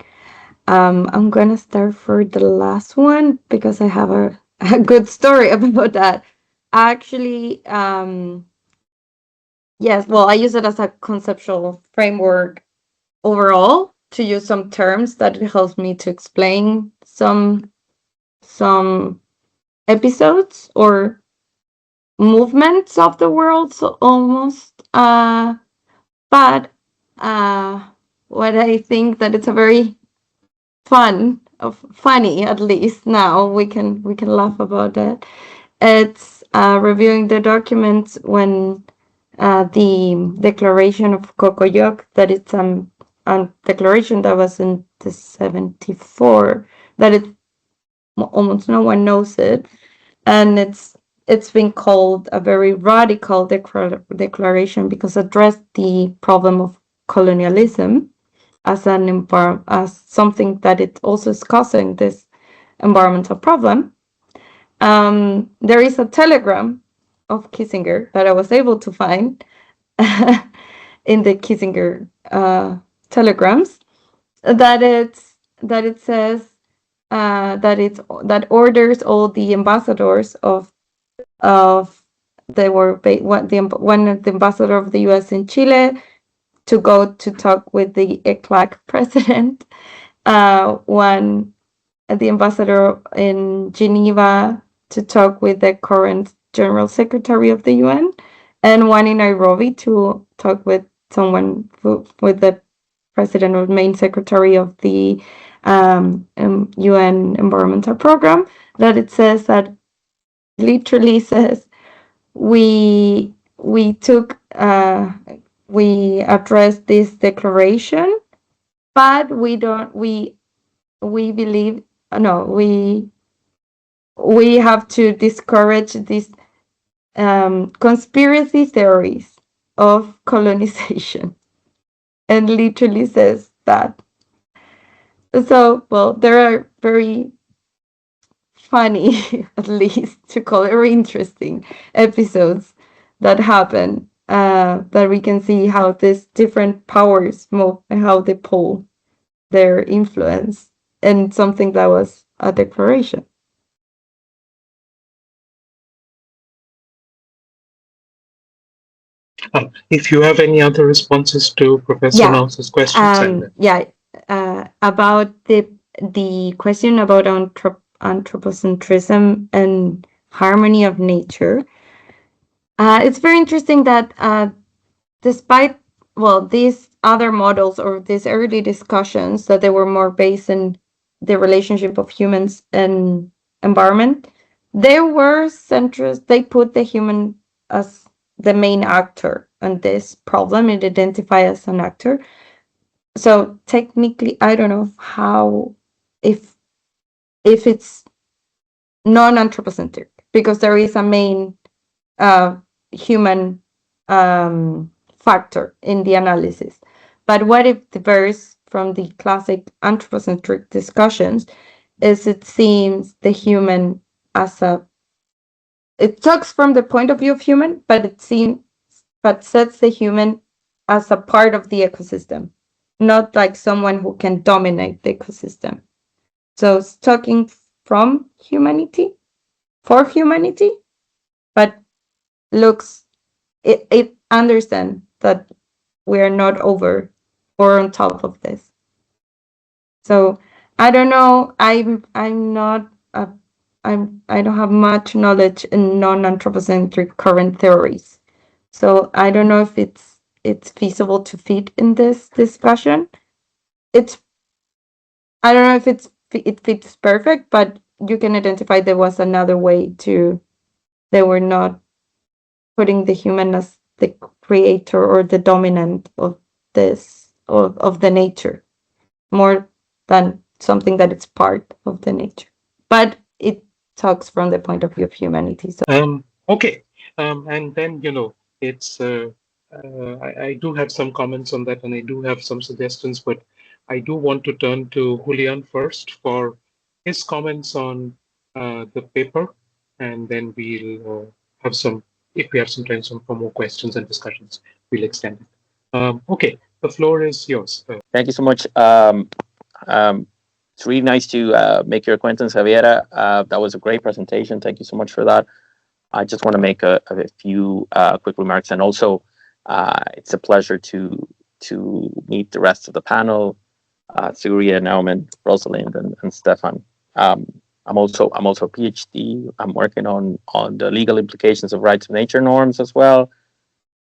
I'm gonna start for the last one because I have a good story about that. Actually, yes, well, I use it as a conceptual framework overall to use some terms that helps me to explain some episodes or movements of the world, so almost. But what I think that it's a very funny, at least now we can laugh about that. It's reviewing the documents when the declaration of Cocoyoc, that it's a declaration that was in the 74, that it almost no one knows it, and it's been called a very radical declaration because it addressed the problem of colonialism as something that it also is causing this environmental problem. There is a telegram of Kissinger that I was able to find in the Kissinger telegrams that it says that orders all the ambassadors of one of the ambassador of the U.S. in Chile to go to talk with the ECLAC president, one the ambassador in Geneva to talk with the current general secretary of the UN, and one in Nairobi to talk with someone with the president or main secretary of the UN environmental program. That it says that literally says we addressed this declaration, but we believe we have to discourage these conspiracy theories of colonization, and literally says that. So, well, there are very funny, at least to call it, very interesting episodes that happen, that we can see how these different powers move and how they pull their influence in something that was a declaration. If you have any other responses to Professor Knauß's questions, about the question about anthropocentrism and harmony of nature. It's very interesting that despite these other models or these early discussions that they were more based in the relationship of humans and environment, they were centrist. They put the human as the main actor in this problem and identify as an actor. So technically, I don't know how if it's non-anthropocentric, because there is a main human factor in the analysis. But what if diverse from the classic anthropocentric discussions is it seems the human as it talks from the point of view of human, but sets the human as a part of the ecosystem, not like someone who can dominate the ecosystem. So it's talking from humanity, for humanity, but it understands that we are not over or on top of this. So I don't know. I'm not a I don't have much knowledge in non-anthropocentric current theories. So I don't know if it's feasible to fit in this discussion. I don't know if it fits perfect, but you can identify there was another way to they were not putting the human as the creator or the dominant of this of the nature, more than something that it's part of the nature. But it talks from the point of view of humanity. So okay, and then it's I do have some comments on that, and I do have some suggestions, but I do want to turn to Julian first for his comments on the paper, and then we'll have some, if we have some time, for more questions and discussions, we'll extend it. Okay, the floor is yours. Thank you so much. It's really nice to make your acquaintance, Javiera. That was a great presentation. Thank you so much for that. I just want to make a few quick remarks, and also it's a pleasure to meet the rest of the panel, Surrey, Naumann, Rosalind, and Stefan. I'm also a PhD. I'm working on the legal implications of rights of nature norms as well.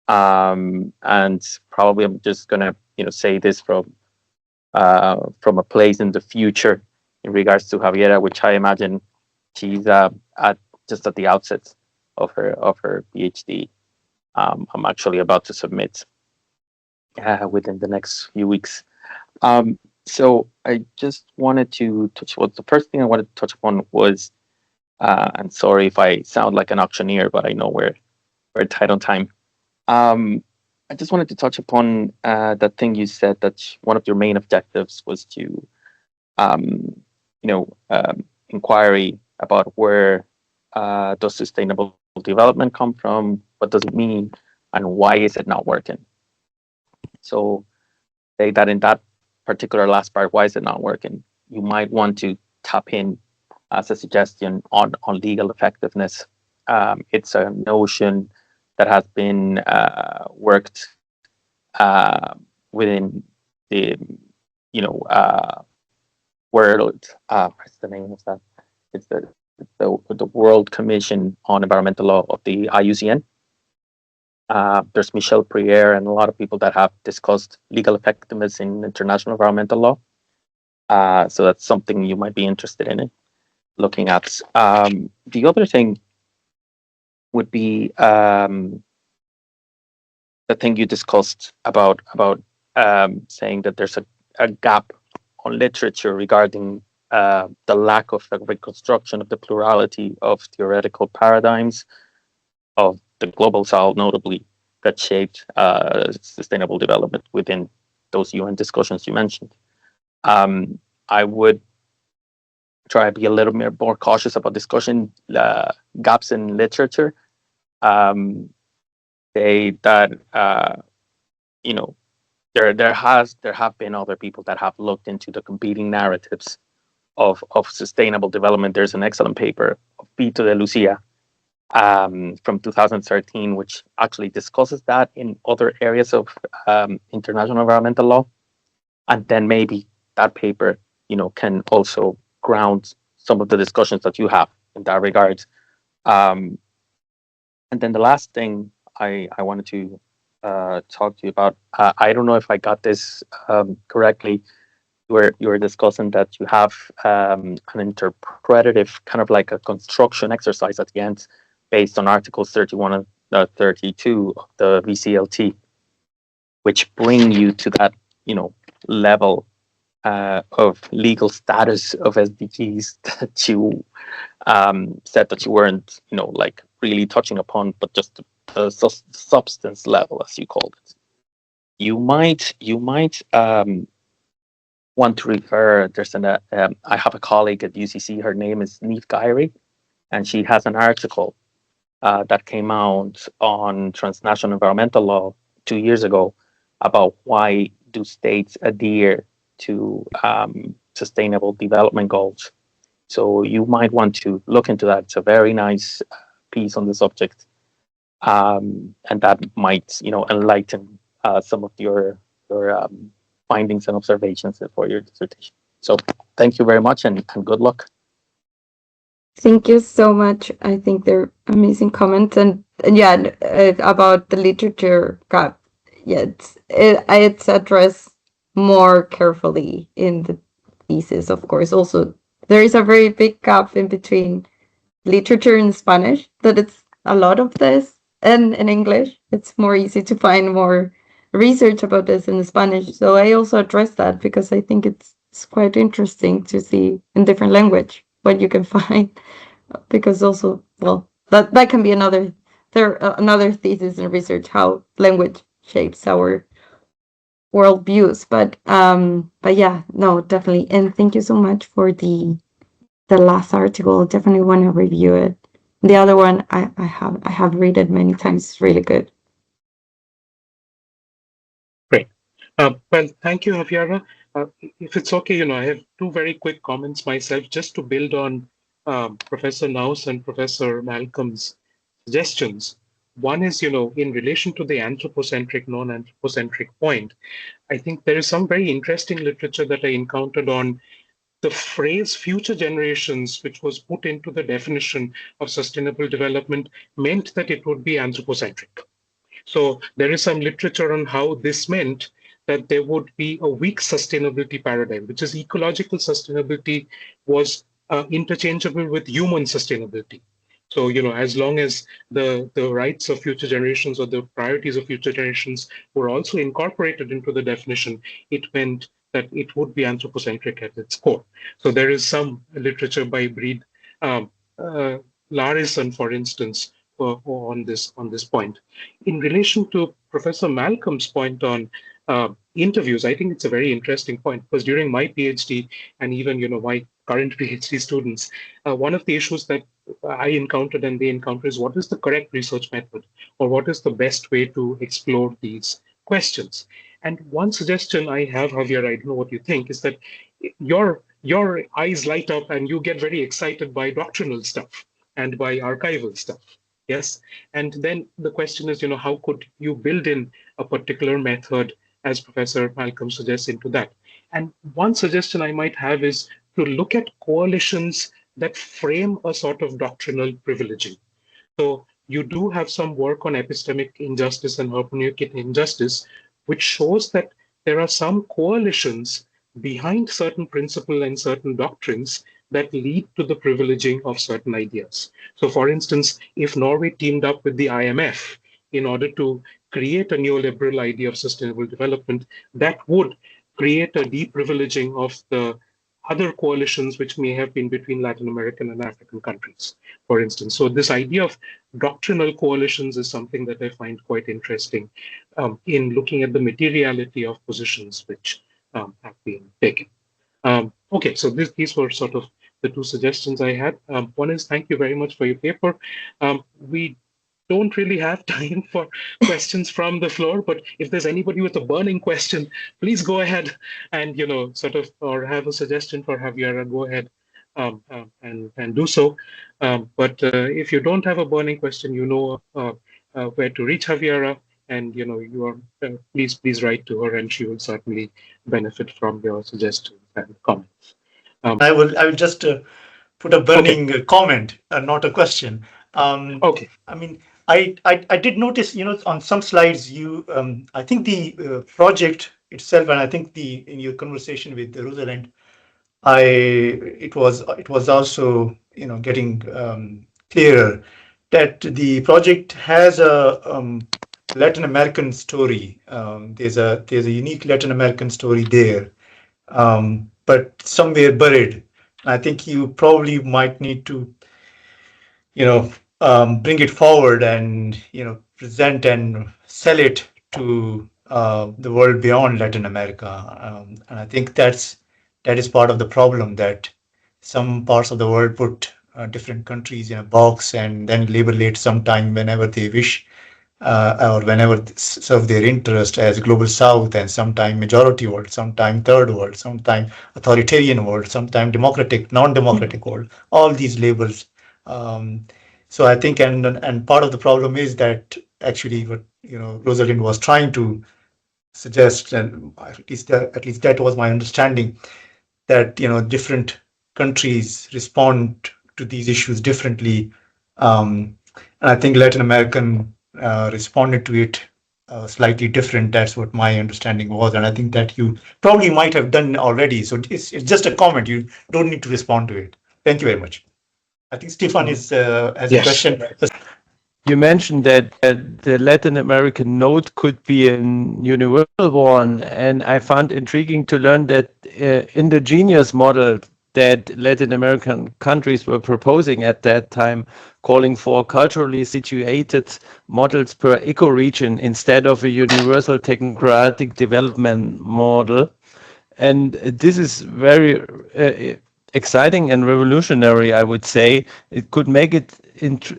And probably I'm just gonna say this from a place in the future in regards to Javiera, which I imagine she's just at the outset of her PhD. I'm actually about to submit within the next few weeks. So I just wanted to touch. Well, the first thing I wanted to touch upon was, and sorry if I sound like an auctioneer, but I know we're tight on time. I just wanted to touch upon that thing you said, that one of your main objectives was to, inquiry about where does sustainable development come from, what does it mean, and why is it not working? So say that in that particular last part, why is it not working? You might want to tap in as a suggestion on legal effectiveness. It's a notion that has been worked within the world. What's the name of that? It's the World Commission on Environmental Law of the IUCN. There's Michel Prier and a lot of people that have discussed legal effectiveness in international environmental law. So that's something you might be interested in looking at. The other thing would be the thing you discussed about saying that there's a gap on literature regarding the lack of a reconstruction of the plurality of theoretical paradigms of the Global South, notably, that shaped sustainable development within those UN discussions you mentioned. I would try to be a little bit more cautious about discussion gaps in literature. Say that there have been other people that have looked into the competing narratives of sustainable development. There's an excellent paper of Pito de Lucia from 2013, which actually discusses that in other areas of international environmental law. And then maybe that paper, can also ground some of the discussions that you have in that regard. And then the last thing I wanted to talk to you about, I don't know if I got this correctly. You were discussing that you have an interpretative, kind of like a construction exercise at the end, based on Articles 31 and 32 of the VCLT, which bring you to that, level of legal status of SDGs that you said that you weren't, like really touching upon, but just the substance level, as you called it. You might want to refer. There's I have a colleague at UCC. Her name is Neve Guyry, and she has an article that came out on transnational environmental law 2 years ago about why do states adhere to sustainable development goals. So you might want to look into that. It's a very nice piece on the subject, and that might enlighten some of your findings and observations for your dissertation. So thank you very much and good luck. Thank you so much. I think they're amazing comments, and yeah, about the literature gap. Yeah, it's addressed more carefully in the thesis. Of course, also there is a very big gap in between literature in Spanish. That it's a lot of this, and in English, it's more easy to find more research about this in Spanish. So I also address that because I think it's quite interesting to see in different language what you can find, because also, well, that can be another thesis in research, how language shapes our world views. But yeah, no, definitely. And thank you so much for the last article. Definitely want to review it. The other one I have read it many times. It's really good. Great. Well, thank you, Javiera. If it's okay, I have two very quick comments myself, just to build on Professor Knauß and Professor Malcolm's suggestions. One is, in relation to the anthropocentric, non-anthropocentric point, I think there is some very interesting literature that I encountered on the phrase future generations, which was put into the definition of sustainable development, meant that it would be anthropocentric. So there is some literature on how this meant that there would be a weak sustainability paradigm, which is ecological sustainability was interchangeable with human sustainability. So, as long as the rights of future generations or the priorities of future generations were also incorporated into the definition, it meant that it would be anthropocentric at its core. So there is some literature by Breed, Larison, for instance, on this point. In relation to Professor Malcolm's point on interviews, I think it's a very interesting point, because during my PhD and even my current PhD students, one of the issues that I encountered and they encounter is what is the correct research method, or what is the best way to explore these questions. And one suggestion I have, Javier, I don't know what you think, is that your eyes light up and you get very excited by doctrinal stuff and by archival stuff. Yes. And then the question is, how could you build in a particular method, as Professor Malcolm suggests, into that? And one suggestion I might have is to look at coalitions that frame a sort of doctrinal privileging. So you do have some work on epistemic injustice and hermeneutic injustice, which shows that there are some coalitions behind certain principles and certain doctrines that lead to the privileging of certain ideas. So for instance, if Norway teamed up with the IMF in order to create a neoliberal idea of sustainable development, that would create a deprivileging of the other coalitions which may have been between Latin American and African countries, for instance. So this idea of doctrinal coalitions is something that I find quite interesting in looking at the materiality of positions which have been taken. Okay, so these were sort of the two suggestions I had. One is, thank you very much for your paper. We don't really have time for questions from the floor, but if there's anybody with a burning question, please go ahead and, or have a suggestion for Javiera, go ahead and do so. But if you don't have a burning question, where to reach Javiera, and please write to her, and she will certainly benefit from your suggestions and comments. I will just put a burning comment, not a question. Okay. I mean, I did notice, on some slides, I think the project itself, and I think in your conversation with Rosalind, it was also getting clearer that the project has a Latin American story. There's a unique Latin American story there, but somewhere buried. I think you probably might need to, bring it forward and present and sell it to the world beyond Latin America. And I think that is part of the problem, that some parts of the world put different countries in a box and then label it sometime whenever they wish, or whenever serve their interest, as Global South, and sometime majority world, sometime third world, sometime authoritarian world, sometime democratic, non-democratic world, all these labels. So I think, and part of the problem is that actually what Rosalind was trying to suggest, and at least that was my understanding, that different countries respond to these issues differently, and I think Latin American responded to it slightly different. That's what my understanding was, and I think that you probably might have done already. So it's just a comment. You don't need to respond to it. Thank you very much. I think Stefan has a question. You mentioned that the Latin American note could be a universal one, and I found intriguing to learn that indigenous model that Latin American countries were proposing at that time, calling for culturally situated models per ecoregion instead of a universal technocratic development model. And this is very exciting and revolutionary, I would say. It could make it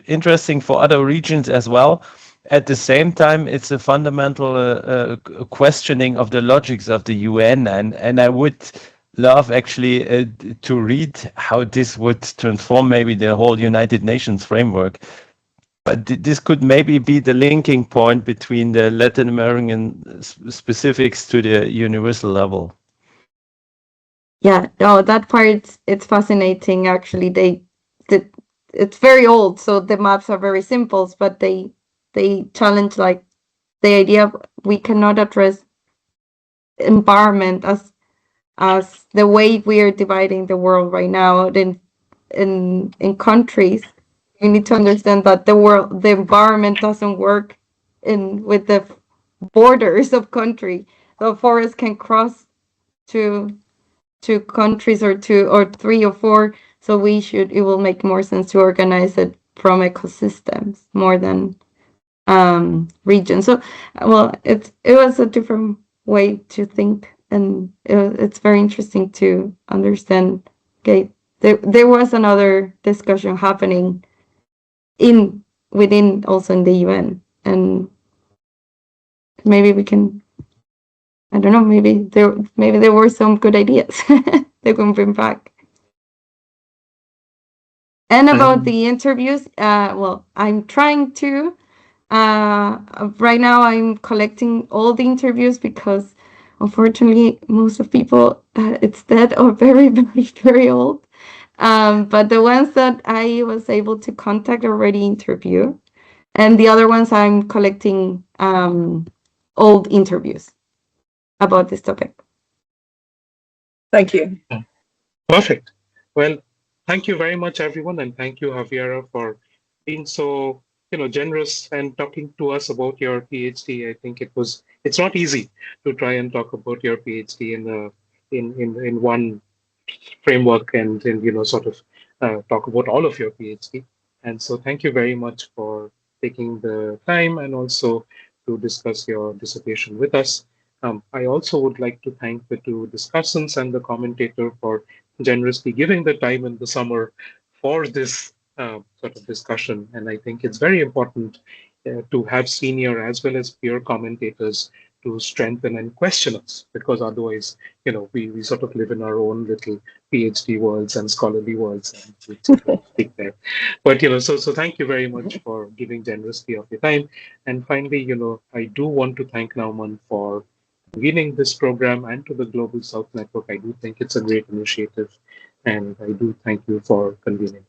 interesting for other regions as well. At the same time, it's a fundamental questioning of the logics of the UN, and I would love actually to read how this would transform maybe the whole United Nations framework. But this could maybe be the linking point between the Latin American specifics to the universal level. Yeah, no, that part, it's fascinating. Actually, it's very old, so the maps are very simple, but they challenge like the idea of we cannot address environment as the way we are dividing the world right now in countries. You need to understand that the environment doesn't work with the borders of country. So forests can cross to countries or 3 or 4. So it will make more sense to organize it from ecosystems more than regions. So it was a different way to think, and it's very interesting to understand. Okay, there was another discussion happening within also in the UN, and maybe we can, I don't know, maybe there were some good ideas they can bring back. And about the interviews, I'm trying to. Right now, I'm collecting all the interviews because, unfortunately, most of people it's dead or very, very, very old. But the ones that I was able to contact already interview, and the other ones I'm collecting old interviews about this topic. Thank you. Perfect. Well, thank you very much, everyone, and thank you, Javiera, for being so generous and talking to us about your PhD. I think it's not easy to try and talk about your PhD in one framework and sort of talk about all of your PhD. And so thank you very much for taking the time and also to discuss your dissertation with us. I also would like to thank the 2 discussants and the commentator for generously giving the time in the summer for this sort of discussion. And I think it's very important to have senior as well as peer commentators to strengthen and question us, because otherwise, we sort of live in our own little PhD worlds and scholarly worlds and we sort of stick there. But, so thank you very much for giving generously of your time. And finally, I do want to thank Nauman for convening this program and to the Global South Network. I do think it's a great initiative, and I do thank you for convening.